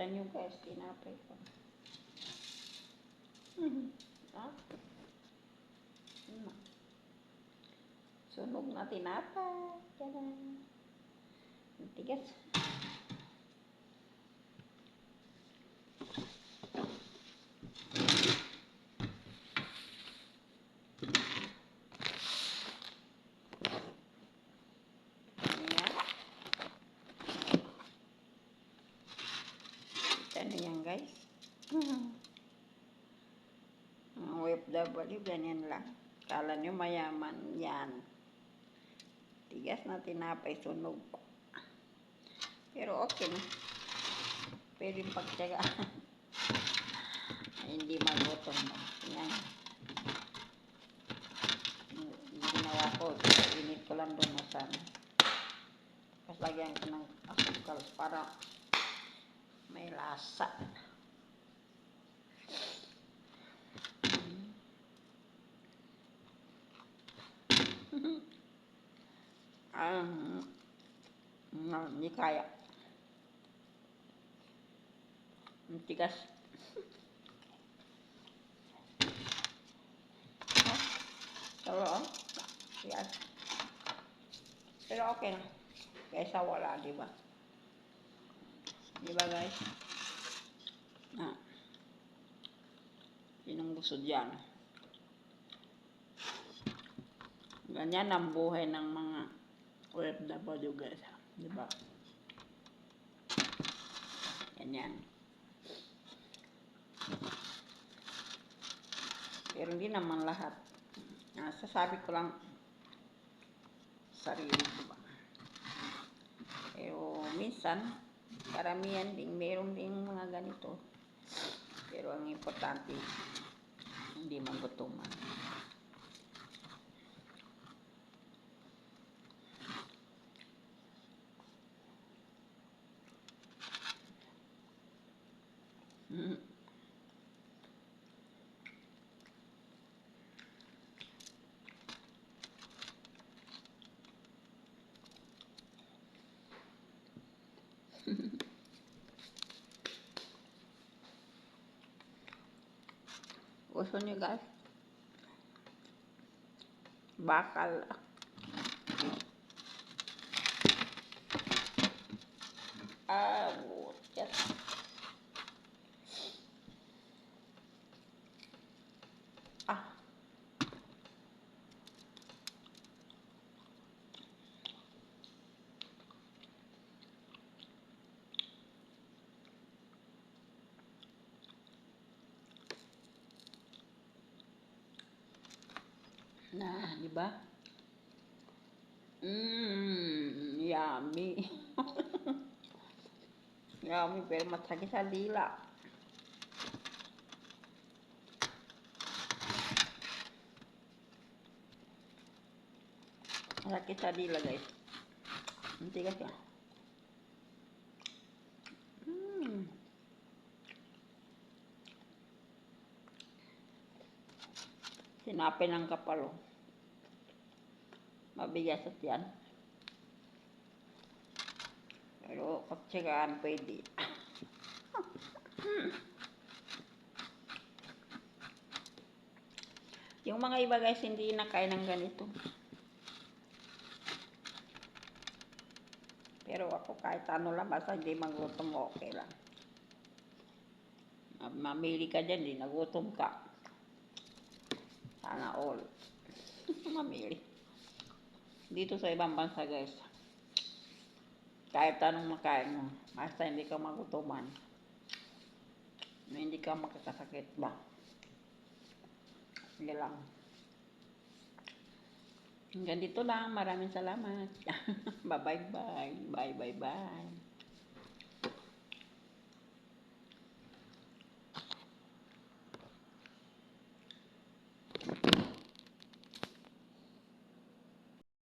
Kita nyo guys, tinapay ko. Ah. Sunog na tinapay. Tadaan. Tigas. Ano yan guys? Mga OFW, ganyan lang. Kala nyo mayaman yan. Tigas na tinapay, sunog. Pero okay na. Pwedeng pagtyagaan. Hindi magutom mo. Yan. Ginawa ko, init ko lang doon na sana. Tapos lagyan ko ng asukal para may lasa. Hindi kaya. Ang tigas. Pero, yan. Pero okay na. Kaysa wala, diba? Diba guys? Sinong gusto dyan? Ganyan ang buhay ng mga OFW guys. Diba? Ganyan. Pero hindi naman lahat. Sasabi ko lang sarili ko ba. Pero minsan, karamihan din, meron din mga ganito. Pero ang importante, hindi magutuman. Gusto niyo guys? Bakal. Yes. Di ba? Yummy. Yummy, pero masakit sa dila. Masakit sa dila, guys. Ang tigas yan. Sinapin ng kapalo. Mabigas at yan. Pero pagtsagaan pwede. Yung mga iba guys, hindi nakain ng ganito. Pero ako kahit ano lang, basta hindi magutom, okay lang. Mamili ka dyan, di nagutom ka. Sana all. Mamili. Dito sa ibang bansa guys, kahit anong makain mo, basta hindi ka magutuman, hindi ka makakasakit ba. Hindi lang. Hanggang dito lang. Maraming salamat. Bye bye bye. Bye bye bye.